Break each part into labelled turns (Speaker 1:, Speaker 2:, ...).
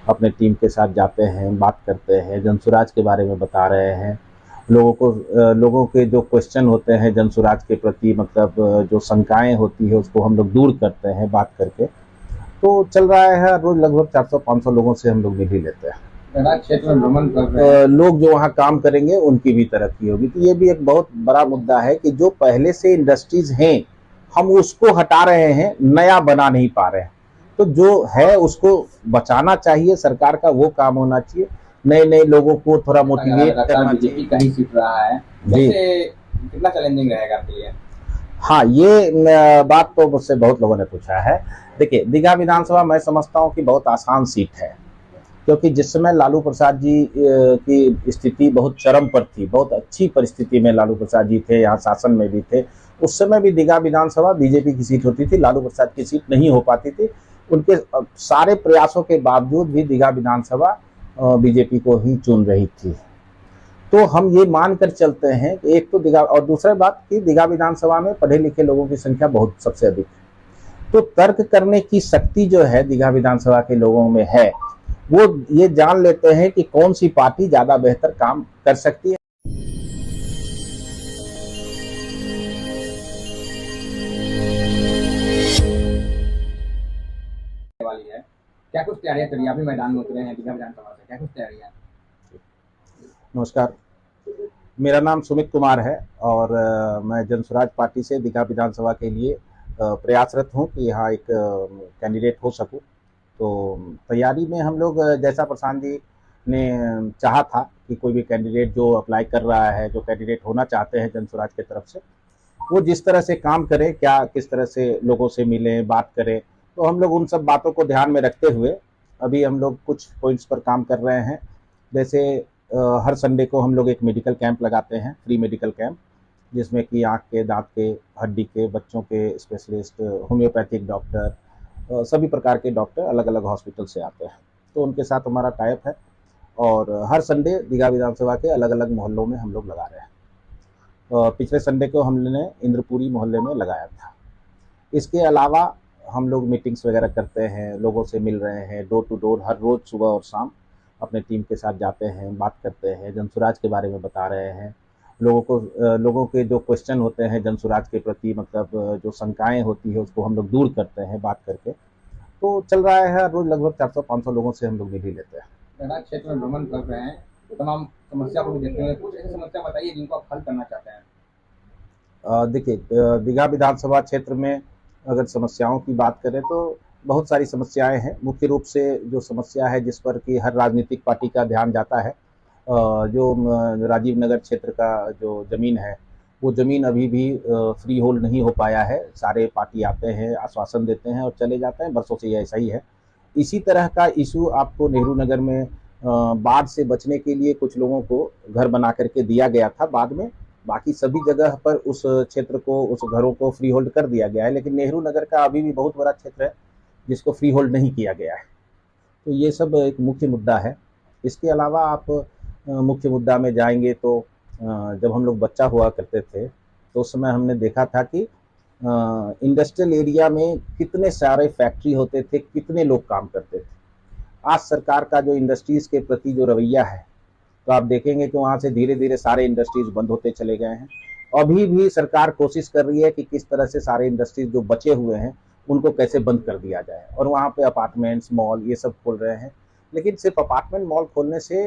Speaker 1: अपने टीम के साथ जाते हैं, बात करते हैं, जनसुराज के बारे में बता रहे हैं। लोगों के जो क्वेश्चन होते हैं जनसुराज के प्रति, मतलब जो शंकाएं होती है उसको हम लोग दूर करते हैं बात करके। तो चल रहा है, रोज लगभग 400-500 लोगों से हम लोग मिल ही लेते हैं।
Speaker 2: क्षेत्र में भ्रमण कर रहे हैं।
Speaker 1: लोग जो वहाँ काम करेंगे उनकी भी तरक्की होगी। तो ये भी एक बहुत बड़ा मुद्दा है कि जो पहले से इंडस्ट्रीज हैं हम उसको हटा रहे हैं, नया बना नहीं पा रहे हैं। तो जो है उसको बचाना चाहिए, सरकार का वो काम होना चाहिए। नए नए लोगों को थोड़ा मोटिवेट करना चाहिए।
Speaker 2: बीजेपी का ही सीट रहा है, जैसे कितना चैलेंजिंग रहेगा आपके लिए?
Speaker 1: हाँ, ये बात तो मुझसे बहुत लोगों ने पूछा है। देखिए, दीघा विधानसभा मैं समझता हूँ कि बहुत आसान सीट है, क्योंकि जिस समय लालू प्रसाद जी की स्थिति बहुत चरम पर थी, बहुत अच्छी परिस्थिति में लालू प्रसाद जी थे, यहाँ शासन में भी थे, उस समय भी दीघा विधानसभा बीजेपी की सीट होती थी, लालू प्रसाद की सीट नहीं हो पाती थी। उनके सारे प्रयासों के बावजूद भी दीघा विधानसभा बीजेपी को ही चुन रही थी। तो हम ये मानकर चलते हैं कि एक तो दीघा, और दूसरी बात कि दीघा विधानसभा में पढ़े लिखे लोगों की संख्या बहुत सबसे अधिक है। तो तर्क करने की शक्ति जो है दीघा विधानसभा के लोगों में है, वो ये जान लेते हैं कि कौन सी पार्टी ज्यादा बेहतर काम कर सकती है।
Speaker 2: वाली है, क्या कुछ तैयारियां करी? अभी मैदान में उतरे हैं दीघा विधानसभा से, क्या कुछ तैयारियां?
Speaker 1: नमस्कार, मेरा नाम सुमित कुमार है और मैं जनसुराज पार्टी से दीघा विधानसभा के लिए प्रयासरत हूँ कि यहाँ एक कैंडिडेट हो सकूँ। तो तैयारी में हम लोग, जैसा प्रशांत जी ने चाहा था कि कोई भी कैंडिडेट जो अप्लाई कर रहा है, जो कैंडिडेट होना चाहते हैं जनसुराज की तरफ से, वो जिस तरह से काम करे, क्या किस तरह से लोगों से मिले, बात करें, तो हम लोग उन सब बातों को ध्यान में रखते हुए अभी हम लोग कुछ पॉइंट्स पर काम कर रहे हैं। जैसे हर संडे को हम लोग एक मेडिकल कैंप लगाते हैं, फ्री मेडिकल कैंप, जिसमें कि आँख के, दांत के, हड्डी के, बच्चों के स्पेशलिस्ट, होम्योपैथिक डॉक्टर, सभी प्रकार के डॉक्टर अलग अलग हॉस्पिटल से आते हैं। तो उनके साथ हमारा टाइप है और हर संडे दीघा विधानसभा के अलग अलग मोहल्लों में हम लोग लगा रहे हैं। पिछले संडे को हमने इंद्रपुरी मोहल्ले में लगाया था। इसके अलावा हम लोग मीटिंग्स वगैरह करते हैं, लोगों से मिल रहे हैं, डोर टू डोर हर रोज़ सुबह और शाम अपने टीम के साथ जाते हैं, बात करते हैं, जनसुराज के बारे में बता रहे हैं। लोगों के जो क्वेश्चन होते हैं जनसुराज के प्रति, मतलब जो शंकाएं होती है उसको हम लोग दूर करते हैं बात करके। तो चल रहा है, रोज लगभग 400-500 लोगों से हम लोग मिल ही लेते हैं।
Speaker 2: मैदान क्षेत्र में भ्रमण कर रहे हैं, तमाम समस्या को भी देखते हुए कुछ ऐसी समस्या बताइए जिनको आप हल करना चाहते हैं।
Speaker 1: देखिए, दीघा विधानसभा क्षेत्र में अगर समस्याओं की बात करें तो बहुत सारी समस्याएं हैं। मुख्य रूप से जो समस्या है जिस पर कि हर राजनीतिक पार्टी का ध्यान जाता है, जो राजीव नगर क्षेत्र का जो ज़मीन है, वो ज़मीन अभी भी फ्री होल्ड नहीं हो पाया है। सारे पार्टी आते हैं, आश्वासन देते हैं और चले जाते हैं, बरसों से ये ऐसा ही है। इसी तरह का इशू आपको नेहरू नगर में बाढ़ से बचने के लिए कुछ लोगों को घर बना करके दिया गया था बाद में। बाकी सभी जगह पर उस क्षेत्र को, उस घरों को फ्री होल्ड कर दिया गया है, लेकिन नेहरू नगर का अभी भी बहुत बड़ा क्षेत्र है जिसको फ्री होल्ड नहीं किया गया है। तो ये सब एक मुख्य मुद्दा है। इसके अलावा आप मुख्य मुद्दा में जाएंगे तो जब हम लोग बच्चा हुआ करते थे तो उस समय हमने देखा था कि इंडस्ट्रियल एरिया में कितने सारे फैक्ट्री होते थे, कितने लोग काम करते थे। आज सरकार का जो इंडस्ट्रीज के प्रति जो रवैया है, तो आप देखेंगे कि वहाँ से धीरे धीरे सारे इंडस्ट्रीज बंद होते चले गए हैं। अभी भी सरकार कोशिश कर रही है कि किस तरह से सारे इंडस्ट्रीज जो बचे हुए हैं उनको कैसे बंद कर दिया जाए, और वहाँ पे अपार्टमेंट्स, मॉल ये सब खोल रहे हैं। लेकिन सिर्फ अपार्टमेंट मॉल खोलने से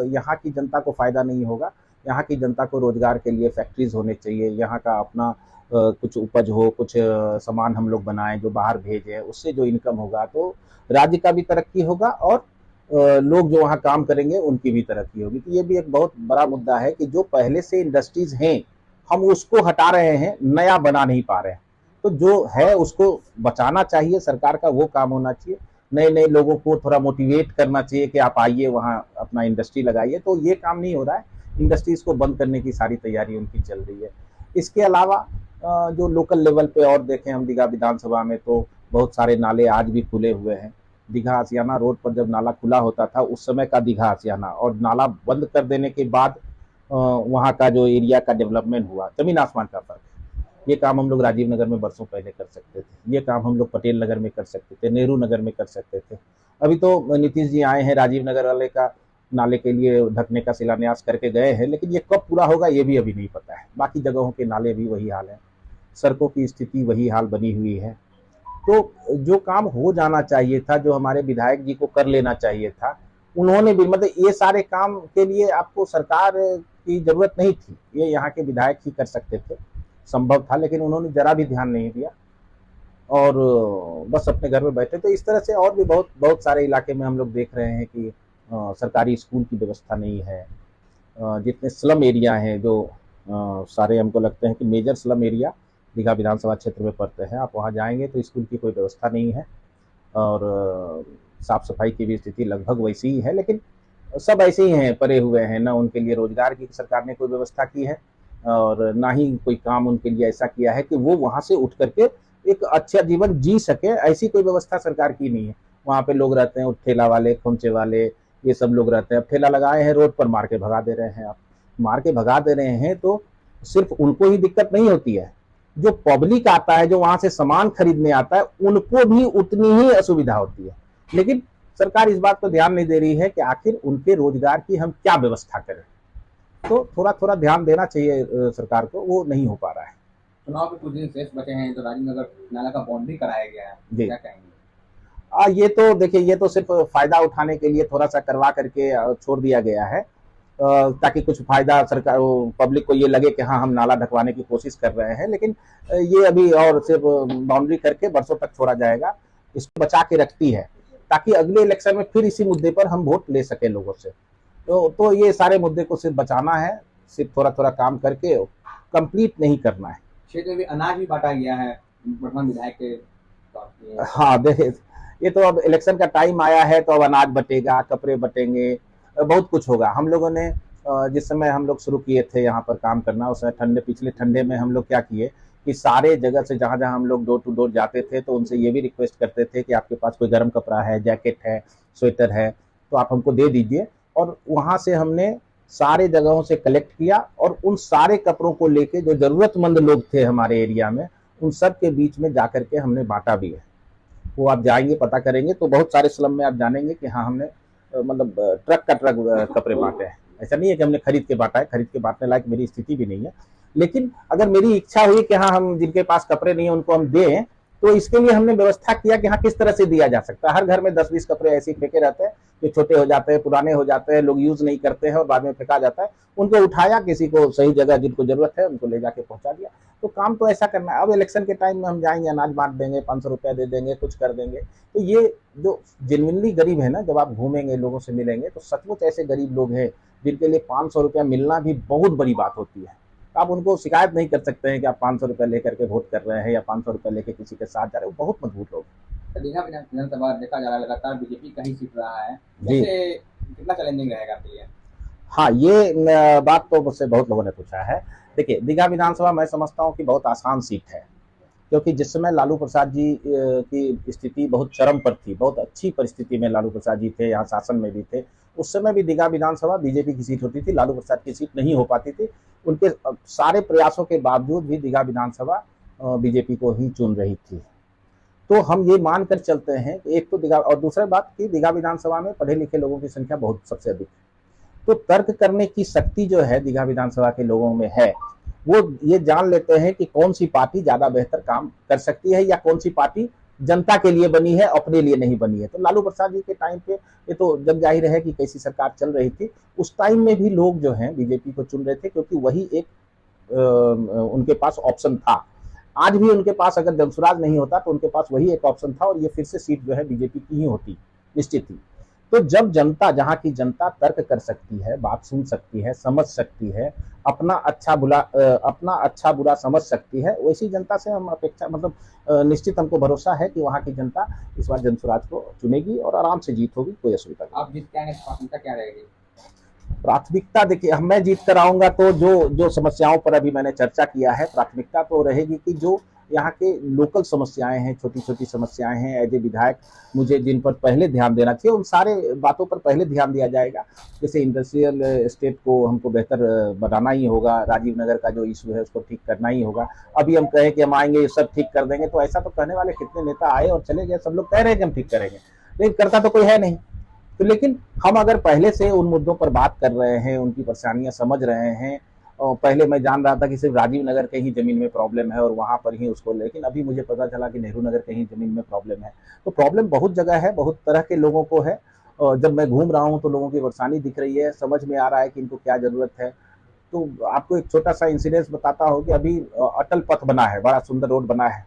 Speaker 1: यहाँ की जनता को फ़ायदा नहीं होगा। यहाँ की जनता को रोजगार के लिए फैक्ट्रीज होने चाहिए, यहाँ का अपना कुछ उपज हो, कुछ सामान हम लोग बनाएं जो बाहर भेजें, उससे जो इनकम होगा तो राज्य का भी तरक्की होगा और लोग जो वहाँ काम करेंगे उनकी भी तरक्की होगी। तो ये भी एक बहुत बड़ा मुद्दा है कि जो पहले से इंडस्ट्रीज हैं हम उसको हटा रहे हैं, नया बना नहीं पा रहे हैं। तो जो है उसको बचाना चाहिए, सरकार का वो काम होना चाहिए। नए नए लोगों को थोड़ा मोटिवेट करना चाहिए कि आप आइए वहाँ अपना इंडस्ट्री लगाइए। तो ये काम नहीं हो रहा है, इंडस्ट्रीज को बंद करने की सारी तैयारी उनकी चल रही है। इसके अलावा जो लोकल लेवल पे और देखें हम दीघा विधानसभा में तो बहुत सारे नाले आज भी खुले हुए हैं। दीघा आसियाना रोड पर जब नाला खुला होता था उस समय का दीघा आसियाना, और नाला बंद कर देने के बाद वहाँ का जो एरिया का डेवलपमेंट हुआ, जमीन आसमान का फर्क। ये काम हम लोग राजीव नगर में वर्षों पहले कर सकते थे, ये काम हम लोग पटेल नगर में कर सकते थे, नेहरू नगर में कर सकते थे। अभी तो नीतीश जी आए हैं, राजीव नगर वाले का नाले के लिए ढकने का शिलान्यास करके गए हैं, लेकिन ये कब पूरा होगा ये भी अभी नहीं पता है। बाकी जगहों के नाले भी वही हाल है, सड़कों की स्थिति वही हाल बनी हुई है। तो जो काम हो जाना चाहिए था, जो हमारे विधायक जी को कर लेना चाहिए था, उन्होंने भी मतलब ये सारे काम के लिए आपको सरकार की जरूरत नहीं थी, ये यहाँ के विधायक ही कर सकते थे, संभव था, लेकिन उन्होंने जरा भी ध्यान नहीं दिया और बस अपने घर में बैठे। तो इस तरह से और भी बहुत बहुत सारे इलाके में हम लोग देख रहे हैं कि सरकारी स्कूल की व्यवस्था नहीं है। जितने स्लम एरिया हैं जो सारे हमको लगते हैं कि मेजर स्लम एरिया दीघा विधानसभा क्षेत्र में पड़ते हैं, आप वहाँ जाएंगे तो स्कूल की कोई व्यवस्था नहीं है और साफ सफाई की भी स्थिति लगभग वैसी ही है। लेकिन सब ऐसे ही हैं, पड़े हुए हैं, ना उनके लिए रोजगार की सरकार ने कोई व्यवस्था की है और ना ही कोई काम उनके लिए ऐसा किया है कि वो वहाँ से उठ करके एक अच्छा जीवन जी सके, ऐसी कोई व्यवस्था सरकार की नहीं है। वहाँ पे लोग रहते हैं, ठेला वाले, खोमचे वाले, ये सब लोग रहते हैं। ठेला लगाए हैं, रोड पर मार के भगा दे रहे हैं। आप मार के भगा दे रहे हैं तो सिर्फ उनको ही दिक्कत नहीं होती है, जो पब्लिक आता है, जो वहां से सामान खरीदने आता है, उनको भी उतनी ही असुविधा होती है। लेकिन सरकार इस बात पर ध्यान नहीं दे रही है कि आखिर उनके रोजगार की हम क्या व्यवस्था करें। तो थोड़ा थोड़ा ध्यान देना चाहिए सरकार को, वो नहीं हो पा रहा है।
Speaker 2: चुनाव के कुछ दिन शेष बचे हैं तो राजीव नगर नाला का बाउंड्री कराया गया है, क्या कहेंगे?
Speaker 1: ये तो देखिए, ये तो सिर्फ फायदा उठाने के लिए थोड़ा सा करवा करके छोड़ दिया गया है, ताकि कुछ फायदा सरकार पब्लिक को ये लगे कि हाँ हम नाला ढकवाने की कोशिश कर रहे हैं। लेकिन ये अभी और सिर्फ बाउंड्री करके बरसों तक छोड़ा जाएगा, इसको बचा के रखती है ताकि अगले इलेक्शन में फिर इसी मुद्दे पर हम वोट ले सके लोगों से। तो ये सारे मुद्दे को सिर्फ बचाना है, सिर्फ थोड़ा थोड़ा काम करके, कंप्लीट नहीं करना है।
Speaker 2: क्षेत्र में अनाज भी बांटा गया है वर्तमान विधायक के।
Speaker 1: हाँ देखिए, ये तो अब इलेक्शन का टाइम आया है तो अब अनाज बटेगा, कपड़े बटेंगे, बहुत कुछ होगा। हम लोगों ने जिस समय हम लोग शुरू किए थे यहाँ पर काम करना, उस समय पिछले ठंडे में हम लोग क्या किए कि सारे जगह से जहाँ जहाँ हम लोग डोर टू डोर जाते थे तो उनसे ये भी रिक्वेस्ट करते थे कि आपके पास कोई गर्म कपड़ा है, जैकेट है, स्वेटर है, तो आप हमको दे दीजिए। और वहाँ से हमने सारे जगहों से कलेक्ट किया और उन सारे कपड़ों को लेके जो जरूरतमंद लोग थे हमारे एरिया में, उन सब के बीच में जाकर के हमने बांटा भी है। वो आप जाएंगे पता करेंगे तो बहुत सारे स्लम में आप जानेंगे कि हाँ हमने मतलब ट्रक का ट्रक कपड़े बांटे हैं। ऐसा नहीं है कि हमने खरीद के बांटा है, खरीद के बांटने लायक मेरी स्थिति भी नहीं है। लेकिन अगर मेरी इच्छा हुई कि हाँ हम जिनके पास कपड़े नहीं है उनको हम दें, तो इसके लिए हमने व्यवस्था किया कि हाँ किस तरह से दिया जा सकता है। हर घर में 10-20 कपड़े ऐसे फेंके रहते हैं जो छोटे हो जाते हैं, पुराने हो जाते हैं, लोग यूज नहीं करते हैं और बाद में फेंका जाता है। उनको उठाया, किसी को सही जगह जिनको जरूरत है उनको ले जाके पहुंचा दिया। तो काम तो ऐसा करना है। अब इलेक्शन के टाइम में हम जाएंगे, अनाज बांट देंगे, 500 रुपया दे देंगे, कुछ कर देंगे, तो ये जो जेन्युइनली गरीब है ना, जब आप घूमेंगे लोगों से मिलेंगे तो सचमुच ऐसे गरीब लोग हैं जिनके लिए 500 रुपया मिलना भी बहुत बड़ी बात होती है। आप उनको शिकायत नहीं कर सकते हैं कि आप 500 रुपया लेकर के वोट कर रहे हैं या 500 रुपया लेकर किसी के साथ जा रहे हैं। वो बहुत मजबूत लोग।
Speaker 2: दीघा विधानसभा देखा जा रहा है लगातार बीजेपी का ही सीट रहा है, जैसे कितना चैलेंजिंग रहेगा आपके लिए?
Speaker 1: हाँ, ये बात तो मुझसे बहुत लोगों ने पूछा है। देखिए, दीघा विधानसभा मैं समझता हूँ कि बहुत आसान सीट है, क्योंकि जिस समय लालू प्रसाद जी की स्थिति बहुत चरम पर थी, बहुत अच्छी परिस्थिति में लालू प्रसाद जी थे, यहाँ शासन में भी थे, उस समय भी दीघा विधानसभा बीजेपी की सीट होती थी, लालू प्रसाद की सीट नहीं हो पाती थी। उनके सारे प्रयासों के बावजूद भी दीघा विधानसभा बीजेपी को ही चुन रही थी। तो हम ये मानकर चलते हैं कि एक तो दीघा, और दूसरी बात कि दीघा विधानसभा में पढ़े लिखे लोगों की संख्या बहुत सबसे अधिक है। तो तर्क करने की शक्ति जो है दीघा विधानसभा के लोगों में है, वो ये जान लेते हैं कि कौन सी पार्टी ज्यादा बेहतर काम कर सकती है या कौन सी पार्टी जनता के लिए बनी है, अपने लिए नहीं बनी है। तो लालू प्रसाद जी के टाइम पे ये तो जग जाहिर है कि कैसी सरकार चल रही थी, उस टाइम में भी लोग जो हैं बीजेपी को चुन रहे थे, क्योंकि वही एक उनके पास ऑप्शन था। आज भी उनके पास अगर जनसुराज नहीं होता तो उनके पास वही एक ऑप्शन था और ये फिर से सीट जो है बीजेपी की ही होती, निश्चित ही। तो जब जनता, जहाँ की जनता तर्क कर सकती है, बात सुन सकती है, समझ सकती है, अपना अच्छा बुरा समझ सकती है, वैसी जनता से हम अपेक्षा, मतलब निश्चित हमको भरोसा है कि वहाँ की जनता इस बार जनसुराज को चुनेगी और आराम से जीत होगी, कोई असुविधा नहीं।
Speaker 2: आप जीत के आएंगे, प्राथमिकता क्या रहेगी?
Speaker 1: प्राथमिकता देखिए, मैं जीत कर आऊंगा तो जो समस्याओं पर अभी मैंने चर्चा किया है, प्राथमिकता तो रहेगी कि जो यहाँ के लोकल समस्याएं हैं, छोटी छोटी समस्याएं हैं। एज ए विधायक मुझे जिन पर पहले ध्यान देना चाहिए उन सारे बातों पर पहले ध्यान दिया जाएगा। जैसे इंडस्ट्रियल स्टेट को हमको बेहतर बनाना ही होगा, राजीव नगर का जो इशू है उसको ठीक करना ही होगा। अभी हम कहें कि हम आएंगे सब ठीक कर देंगे, तो ऐसा तो कहने वाले कितने नेता आए और चले गए, सब लोग कह रहे हैं कि हम ठीक करेंगे, लेकिन करता तो कोई है नहीं। तो लेकिन हम अगर पहले से उन मुद्दों पर बात कर रहे हैं, उनकी परेशानियां समझ रहे हैं, और पहले मैं जान रहा था कि सिर्फ राजीव नगर के ही जमीन में प्रॉब्लम है और वहां पर ही उसको, लेकिन अभी मुझे पता चला कि नेहरू नगर के ही जमीन में प्रॉब्लम है। तो प्रॉब्लम बहुत जगह है, बहुत तरह के लोगों को है। और जब मैं घूम रहा हूँ तो लोगों की परेशानी दिख रही है, समझ में आ रहा है कि इनको क्या जरूरत है। तो आपको एक छोटा सा इंसिडेंस बताता हूँ कि अभी अटल पथ बना है, बड़ा सुंदर रोड बना है।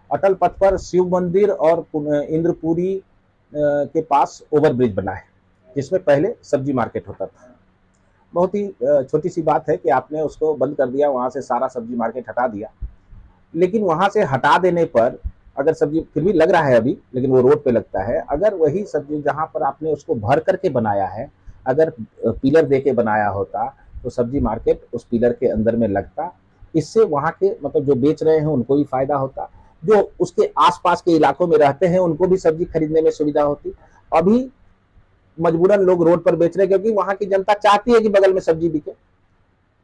Speaker 1: अटल पथ पर शिव मंदिर और इंद्रपुरी के पास ओवरब्रिज बना है, जिसमें पहले सब्जी मार्केट होता था। बहुत ही छोटी सी बात है कि आपने उसको बंद कर दिया, वहां से सारा सब्जी मार्केट हटा दिया। लेकिन वहां से हटा देने पर अगर सब्जी फिर भी लग रहा है अभी, लेकिन वो रोड पे लगता है। अगर वही सब्जी जहां पर आपने उसको भर करके बनाया है, अगर पिलर दे के बनाया होता तो सब्जी मार्केट उस पिलर के अंदर में लगता। इससे वहां के मतलब जो बेच रहे हैं उनको भी फायदा होता, जो उसके आसपास के इलाकों में रहते हैं उनको भी सब्जी खरीदने में सुविधा होती। अभी मजबूरन लोग रोड पर बेच रहे हैं क्योंकि वहां की जनता चाहती है कि बगल में सब्जी बिके,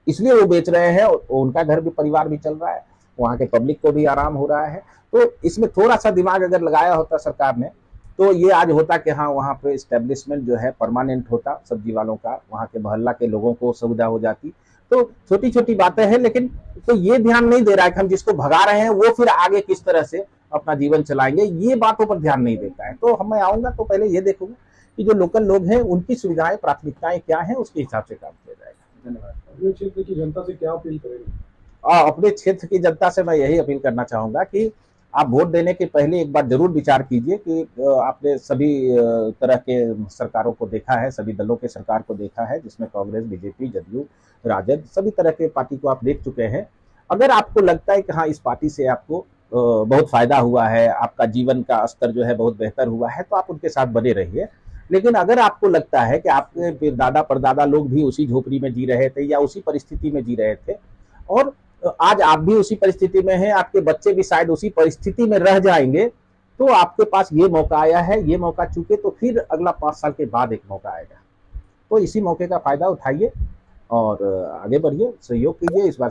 Speaker 1: इसलिए वो बेच रहे हैं। और उनका घर भी, परिवार भी चल रहा है, वहां के पब्लिक को भी आराम हो रहा है। तो इसमें थोड़ा सा दिमाग अगर लगाया होता सरकार ने तो ये आज होता कि हाँ वहां पे स्टैब्लिशमेंट जो है परमानेंट होता सब्जी वालों का, वहां के मोहल्ला के लोगों को सुविधा हो जाती। तो छोटी छोटी बातें हैं, लेकिन तो ये ध्यान नहीं दे रहा है कि हम जिसको भगा रहे हैं वो फिर आगे किस तरह से अपना जीवन चलाएंगे, ये बातों पर ध्यान नहीं देता है। तो हम मैं आऊंगा तो पहले ये देखूंगा कि जो लोकल लोग हैं उनकी सुविधाएं, प्राथमिकताएं क्या हैं, उसके हिसाब से काम किया जाएगा। धन्यवाद।
Speaker 2: अपने क्षेत्र की जनता से क्या अपील करेंगे?
Speaker 1: अपने क्षेत्र की जनता से मैं यही अपील करना चाहूंगा कि आप वोट देने के पहले एक बार जरूर विचार कीजिए कि आपने सभी तरह के सरकारों को देखा है, सभी दलों के सरकार को देखा है, जिसमें कांग्रेस, बीजेपी, जदयू, राजद, सभी तरह के पार्टी को आप देख चुके हैं। अगर आपको लगता है कि हाँ इस पार्टी से आपको बहुत फायदा हुआ है, आपका जीवन का स्तर जो है बहुत बेहतर हुआ है, तो आप उनके साथ बने रहिए। लेकिन अगर आपको लगता है कि आपके दादा परदादा लोग भी उसी झोपड़ी में जी रहे थे या उसी परिस्थिति में जी रहे थे और आज आप भी उसी परिस्थिति में हैं, आपके बच्चे भी शायद उसी परिस्थिति में रह जाएंगे, तो आपके पास ये मौका आया है, ये मौका चूके तो फिर अगला 5 साल के बाद एक मौका आएगा। तो इसी मौके का फायदा उठाइए और आगे बढ़िए, सहयोग कीजिए। इस बार